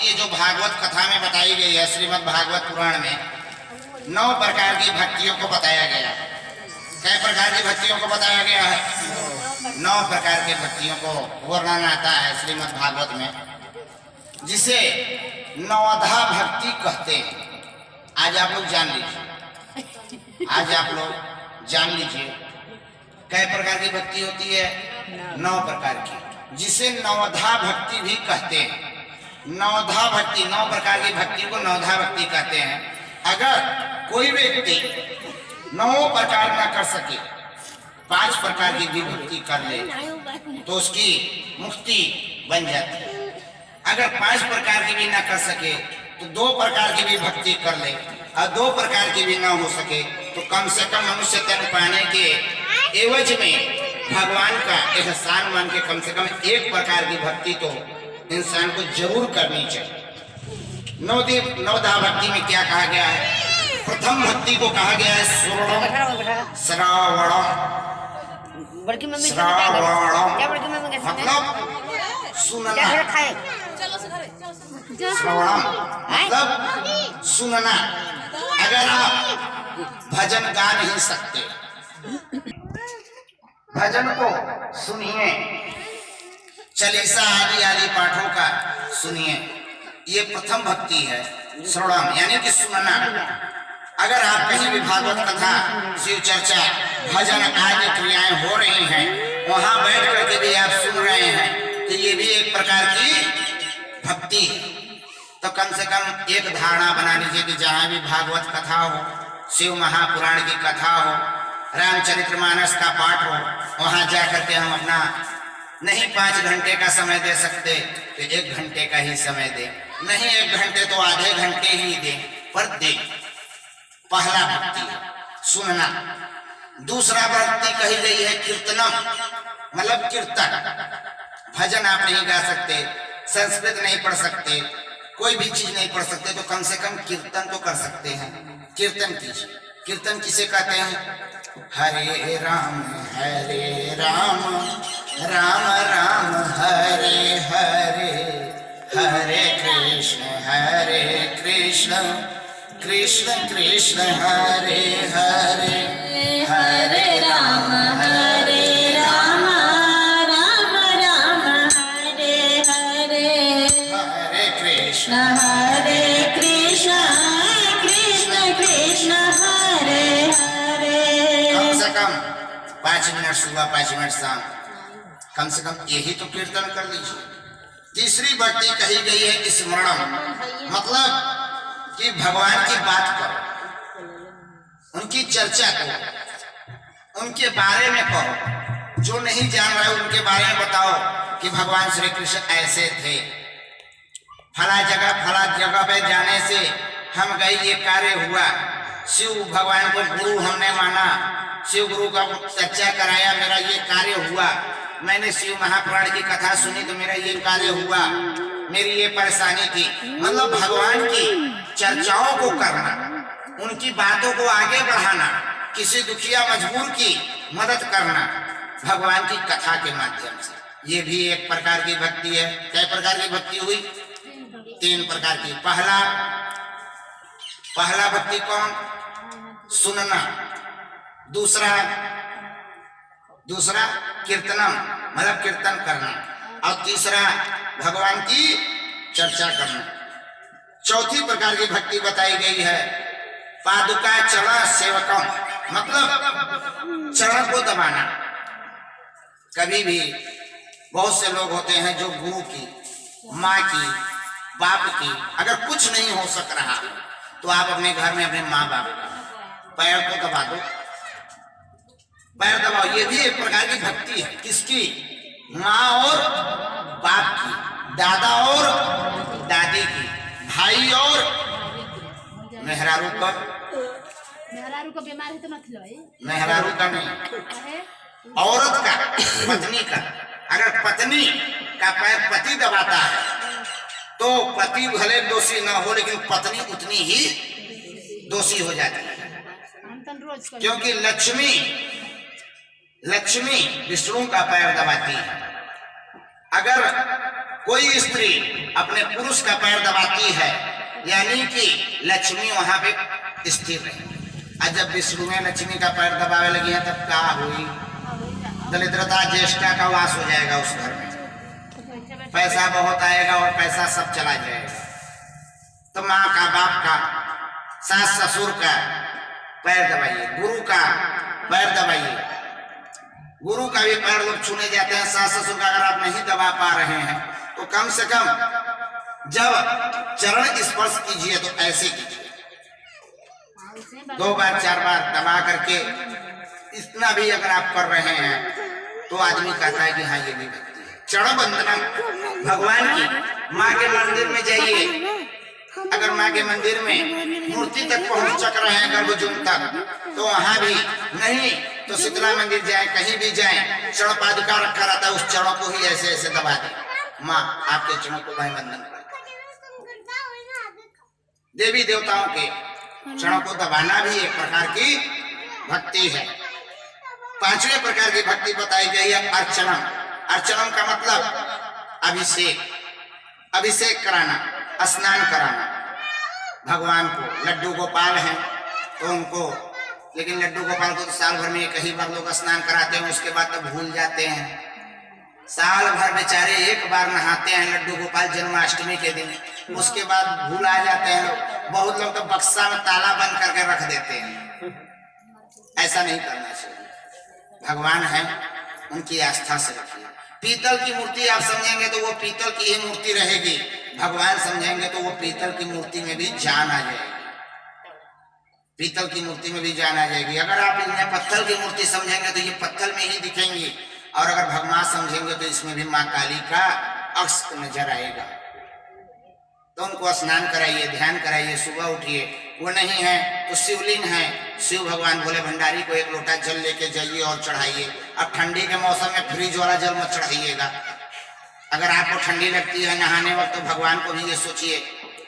ये जो भागवत कथा में बताई गई है, श्रीमद् भागवत पुराण में 9 प्रकार की भक्तियों को बताया गया है। कई प्रकार की भक्तियों को बताया गया है? 9 प्रकार की भक्तियों को वर्णन आता है श्रीमद् भागवत में, जिसे नवधा भक्ति कहते हैं। आज आप लोग जान लीजिए, आज आप लोग जान लीजिए कई प्रकार की भक्ति होती है? 9 प्रकार की, जिसे नवधा भक्ति भी कहते हैं। नवधा भक्ति, 9 प्रकार की भक्ति को नवधा भक्ति कहते हैं। अगर कोई व्यक्ति 9 प्रकार ना कर सके, 5 प्रकार की भी भक्ति कर ले तो उसकी मुक्ति बन जाती है। अगर 5 प्रकार की भी ना कर सके तो 2 प्रकार की भी भक्ति कर ले, और 2 प्रकार की भी ना हो सके तो कम से कम मनुष्य तन पाने के एवज में भगवान का एहसान मान के कम से कम 1 प्रकार की भक्ति तो इंसान को जरूर करनी चाहिए। नवधा भक्ति में क्या कहा गया है? प्रथम भक्ति को कहा गया है श्रवणम, श्रावणम, मतलब सुनना। श्रवणम मतलब सुनना। अगर आप भजन गा नहीं सकते, भजन को सुनिए, चालीसा आदि आदि पाठों का सुनिए। ये प्रथम भक्ति है, श्रवणम यानी कि सुनना। अगर आप कहीं भी भागवत कथा, शिव चर्चा, भजन आदि क्रियाएं हो रही हैं, वहां बैठ करके भी आप सुन रहे हैं, तो ये भी एक प्रकार की भक्ति है। तो कम से कम एक धारणा बना लीजिए कि जहां भी भागवत कथा हो, शिव महापुराण की कथा हो, रामचरितमानस का पाठ हो, वहां जाकर के हम अपना नहीं 5 घंटे का समय दे सकते तो 1 घंटे का ही समय दे, नहीं 1 घंटे तो आधे घंटे ही दे, पर दे। पहला भक्ति है सुनना। दूसरा भक्ति कही गई है कीर्तनम, मतलब कीर्तन। भजन आप नहीं गा सकते, संस्कृत नहीं पढ़ सकते, कोई भी चीज नहीं पढ़ सकते, तो कम से कम कीर्तन तो कर सकते हैं। कीर्तन कीजिए। कीर्तन किसे कहते हैं? हरे राम राम राम हरे हरे, हरे कृष्ण कृष्ण कृष्ण हरे हरे, हरे राम राम राम हरे हरे, हरे कृष्ण कृष्ण कृष्ण हरे हरे। कम से कम 5 मिनट सुबह, 5 मिनट शाम, कम से कम यही तो कीर्तन कर लीजिए। तीसरी भक्ति कही गई है स्मरणम, मतलब कि भगवान की बात करो, उनकी चर्चा करो, उनके बारे में कहो। जो नहीं जान रहा है उनके बारे में बताओ कि भगवान श्री कृष्ण ऐसे थे, फला जगह पे जाने से हम गए, ये कार्य हुआ, शिव भगवान को गुरु हमने माना, शिव गुरु का चर्चा कराया, मेरा ये कार्य हुआ, मैंने शिव महापुराण की कथा सुनी तो मेरा ये कार्य हुआ, मेरी ये परेशानी थी। मतलब भगवान की चर्चाओं को करना, उनकी बातों को आगे बढ़ाना, किसी दुखिया मजबूर की मदद करना भगवान की कथा के माध्यम से, ये भी एक प्रकार की भक्ति है। कई प्रकार की भक्ति हुई? 3 प्रकार की। पहला भक्ति कौन? सुनना। दूसरा कीर्तनम, मतलब कीर्तन करना, और तीसरा भगवान की चर्चा करना। चौथी प्रकार की भक्ति बताई गई है पादुका चरण सेवकम, मतलब चरण को दबाना। कभी भी बहुत से लोग होते हैं जो गुरु की, माँ की, बाप की अगर कुछ नहीं हो सक रहा तो आप अपने घर में अपने माँ बाप का पैर को दबा दो, पैर दबाओ। ये भी एक प्रकार की भक्ति है। किसकी? माँ और बाप की, दादा और दादी की, भाई और मेहरारू का बीमार है तो मत लो, मेहरारू का नहीं, औरत का, पत्नी का। अगर पत्नी का पैर पति दबाता है तो पति भले दोषी ना हो, लेकिन पत्नी उतनी ही दोषी हो जाती है, क्योंकि लक्ष्मी विष्णु का पैर दबाती है। अगर कोई स्त्री अपने पुरुष का पैर दबाती है यानी कि लक्ष्मी वहां पे स्थिर रहे। और जब विष्णु में लक्ष्मी का पैर दबावे लगी है तब क्या हुई? दरिद्रता ज्येष्ठा का वास हो जाएगा उस घर में, पैसा बहुत आएगा और पैसा सब चला जाएगा। तो माँ का, बाप का, सास ससुर का पैर दबाइए, गुरु का पैर दबाइए। गुरु का भी पैर लोग छूने जाते हैं, सास ससुर का अगर आप नहीं दबा पा रहे हैं तो कम से कम जब चरण स्पर्श कीजिए तो ऐसे कीजिए, 2 बार 4 बार दबा करके। इतना भी अगर आप कर रहे हैं तो आदमी कहता है कि हाँ ये भी भक्ति है। चरण वंदना भगवान की। माँ के मंदिर में जाइए, अगर माँ के मंदिर में मूर्ति तक पहुंच चक रहे हैं गर्भजून तक, तो वहां भी नहीं तो शीतला मंदिर जाए, कहीं भी जाए, चरण पादुका रखा रहता है, उस चरणों को ही ऐसे ऐसे दबा दे। माँ आपके चरणों को भाई वंदन कर। देवी देवताओं के चरणों को दबाना भी एक प्रकार की भक्ति है। 5वें प्रकार की भक्ति बताई गई है अर्चनम। अर्चनम का मतलब अभिषेक, अभिषेक कराना, स्नान कराना भगवान को। लड्डू गोपाल हैं तो उनको, लेकिन लड्डू गोपाल को तो साल भर में एक ही बार लोग स्नान कराते हैं, उसके बाद तो भूल जाते हैं। साल भर बेचारे एक बार नहाते हैं लड्डू गोपाल जन्माष्टमी के दिन, उसके बाद भूल आ जाते हैं लोग। बहुत लोग तो बक्सा में ताला बंद करके रख देते हैं। ऐसा नहीं करना चाहिए। भगवान है, उनकी आस्था से रखिए। पीतल की मूर्ति आप समझेंगे तो वो पीतल की ही मूर्ति रहेगी, भगवान समझेंगे तो वो पीतल की मूर्ति में भी जान आ जाएगी। पीतल की मूर्ति में भी जान आ जाएगी। अगर आप इन्हें पत्थर की मूर्ति समझेंगे तो ये पत्थर में ही दिखेंगी, और अगर भगवान समझेंगे तो इसमें भी माँ काली का अक्ष नजर आएगा। तो उनको स्नान कराइए, ध्यान कराइए, सुबह उठिए। वो नहीं है तो शिवलिंग है, शिव भगवान भोले भंडारी को 1 लोटा जल लेके जाइए और चढ़ाइए। अब ठंडी के मौसम में फ्रिज वाला जल मत चढ़ाइएगा। अगर आपको ठंडी लगती है नहाने वक्त तो भगवान को भी ये सोचिए।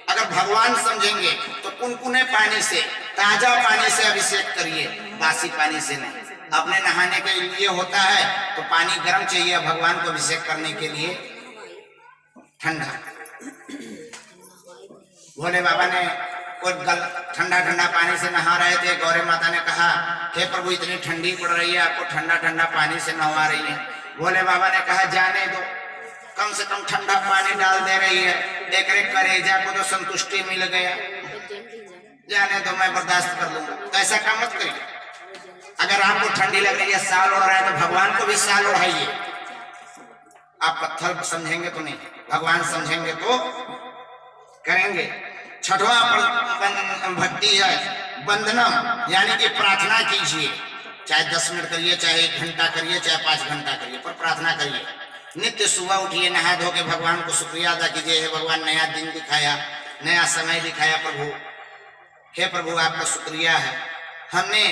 अगर भगवान समझेंगे तो कुनकुने पानी से, ताजा पानी से अभिषेक करिए, बासी पानी से नहीं। अपने नहाने के लिए होता है तो पानी गर्म चाहिए, भगवान को अभिषेक करने के लिए ठंडा। भोले बाबा ने ठंडा ठंडा पानी से नहा रहे थे। गौरी माता ने कहा, हे प्रभु इतनी ठंडी पड़ रही है, आपको ठंडा ठंडा पानी से नहवा रही है। भोले बाबा ने कहा, जाने दो, कम से कम ठंडा पानी डाल दे रही है, एक करेजा को तो संतुष्टि मिल गया, जाने दो, मैं बर्दाश्त कर लूंगा। तो ऐसा काम मत करिए। अगर आपको ठंडी लग रही है, साल ओढ़ रहा है, तो भगवान को भी साल ओढ़ाइए। आप पत्थर समझेंगे तो नहीं, भगवान समझेंगे तो करेंगे। 6वां भक्ति है वंदनम, यानी कि प्रार्थना कीजिए। चाहे 10 मिनट करिए, चाहे 1 घंटा करिए, चाहे 5 घंटा करिए, पर प्रार्थना करिए। नित्य सुबह उठिए, नहा धो के भगवान को शुक्रिया अदा कीजिए। हे भगवान, नया दिन दिखाया, नया समय दिखाया प्रभु। हे प्रभु, आपका शुक्रिया है। हमने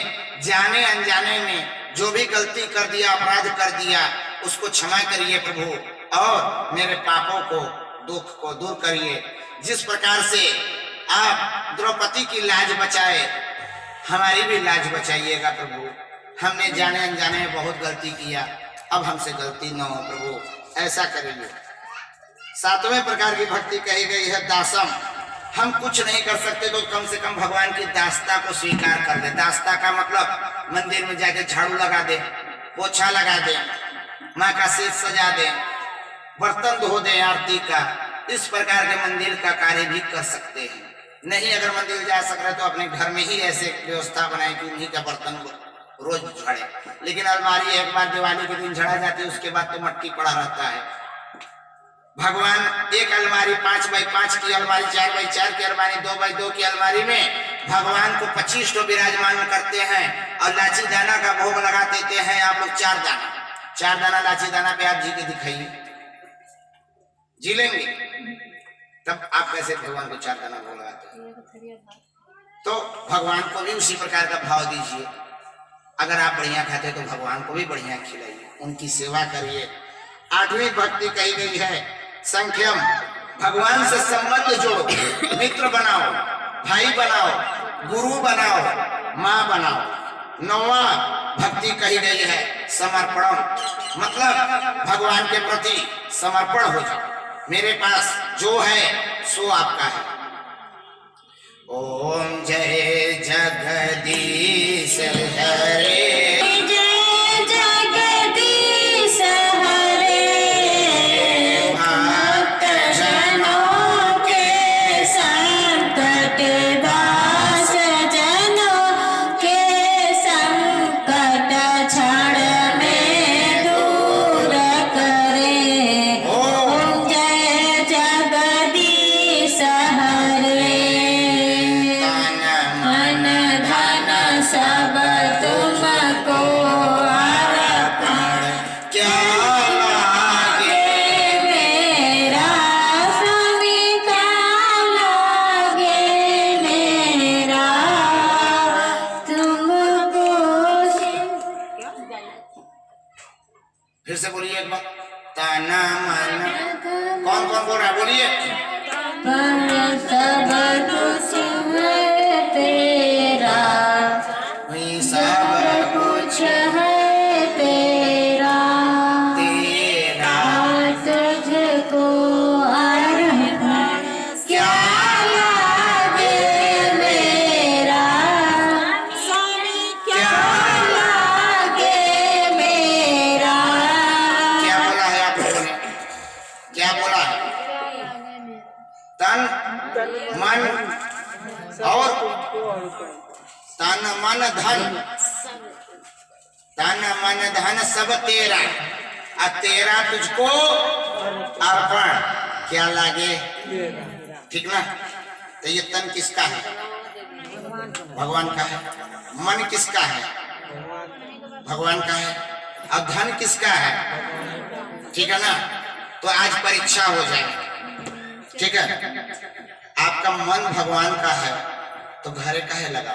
जाने अनजाने में जो भी गलती कर दिया, अपराध कर दिया, उसको क्षमा करिए प्रभु, और मेरे पापों को, दुख को दूर करिए। जिस प्रकार से आप द्रौपदी की लाज बचाए, हमारी भी लाज बचाइएगा प्रभु। हमने जाने अनजाने में बहुत गलती किया, अब हमसे गलती न हो प्रभु, ऐसा करिए। 7वें प्रकार की भक्ति कही गई है दासम। हम कुछ नहीं कर सकते तो कम से कम भगवान की दासता को स्वीकार कर ले। दासता का मतलब मंदिर में जाके झाड़ू लगा दे, पोछा लगा दे, माँ का सेज सजा दे, बर्तन धो दे आरती का। इस प्रकार के मंदिर का कार्य भी कर सकते हैं। नहीं अगर मंदिर जा सक रहे तो अपने घर में ही ऐसे व्यवस्था बनाए कि उन्हीं का बर्तन रोज झड़े। लेकिन अलमारी एक बार दिवाली के दिन झड़ा जाती है, उसके बाद तो मट्टी पड़ा रहता है। भगवान एक अलमारी 5x5 की अलमारी, 4x4 की अलमारी, 2x2 की अलमारी में भगवान को 25 तो विराजमान करते हैं, और लाची दाना का भोग लगा देते हैं आप लोग। 4 दाना लाची दाना पे आप जी के दिखाइए, जी लेंगे? तब आप कैसे भगवान को 4 दाना भोग लगाते हैं? तो भगवान को भी उसी प्रकार का भाव दीजिए। अगर आप बढ़िया खाते तो भगवान को भी बढ़िया खिलाइए, उनकी सेवा करिए। 8वीं भक्ति कही गई है संख्यम। भगवान से संबंध जोड़ो, मित्र बनाओ, भाई बनाओ, गुरु बनाओ, माँ बनाओ। 9वां भक्ति कही गई है समर्पणम, मतलब भगवान के प्रति समर्पण हो जाओ। मेरे पास जो है सो आपका है। ओम जय जगदीश हरे, फिर से बोलिए एक बार, ताना माना। कौन कौन बोल रहा है बोलिए। सब कुछ है तेरा, सब कुछ है तेरा, तेरा तुझको क्या लागे मेरा, क्या लागे मेरा। क्या बोला है आप लोगों ने? क्या बोला है? तन मन और तन मन धन, तन मन धन सब तेरा, और तेरा तुझको अर्पण क्या लागे। ठीक ना? तो ये तन किसका है? भगवान का है। मन किसका है? भगवान का है। और धन किसका है? ठीक है ना? तो आज परीक्षा हो जाए। ठीक है, आपका मन भगवान का है तो घरे काहे लगा?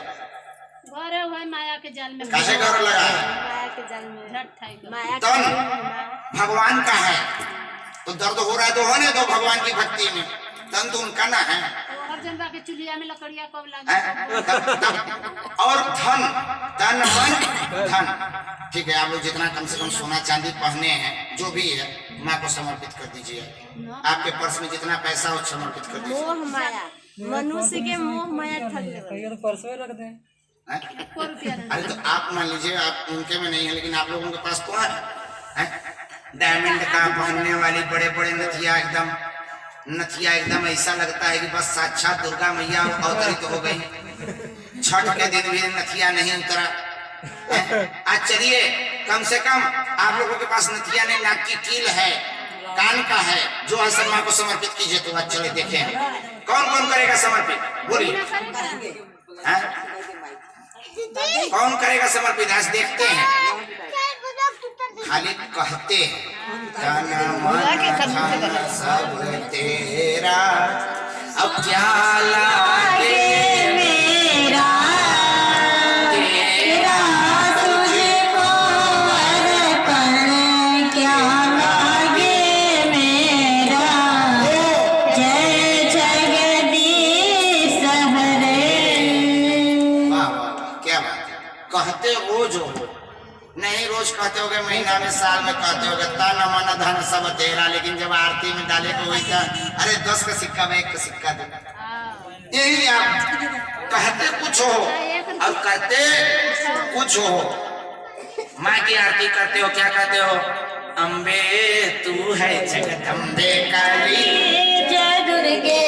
घरे हुआ माया के जाल में, काहे घर लगा? माया के जाल में झट थाई माया तन भगवान का है तो दर्द हो रहा है तो होने दो भगवान की भक्ति में। तन तो उनका ना है। हर जनता के चुलिया में लकड़िया कब है? और धन, तन मन धन। ठीक है, आप लोग जितना कम से कम सोना चांदी पहने हैं जो भी है माँ को समर्पित कर दीजिए। आपके पर्स में जितना पैसा हो समर्पित कर दीजिए। मोह माया, मनुष्य के मोह माया ठग ले। पर्स में रख दें। अरे तो आप मान लीजिए आप उनके में नहीं है लेकिन आप लोगों के पास तो है? डायमंड का पहनने वाली बड़े बड़े नथिया एकदम ऐसा लगता है कि बस साक्षात दुर्गा मैया अवतरित हो गई। छठ के दिन भी नथिया नहीं उतरा। आज चलिए कम से कम आप लोगों के पास नथिया नहीं, नाक की कील है, कान का है, जो है सब माँ को समर्पित कीजिए। तो आज चले देखें कौन कौन करेगा समर्पित, बोलिए। कौन करेगा समर्पित? आज देखते हैं। खाली कहते तन मन धन सब तेरा, अब क्या लागे मेरा, तेरा तुझको अर्पण क्या लागे मेरा। जय जगदीश हरे। वाह वाह वाह, क्या बात है। कहते रोज हो, नहीं रोज कहते होगे, महीना में साल में कहते होगे तन मन धन सब तेरा, लेकिन जब आरती में डाले को वही था, अरे 10 का सिक्का में 1 का सिक्का दे। यही आप कहते कुछ हो और कहते कुछ हो। माँ की आरती करते हो, क्या कहते हो? अम्बे तू है जगदम्बे काली, जय दुर्गे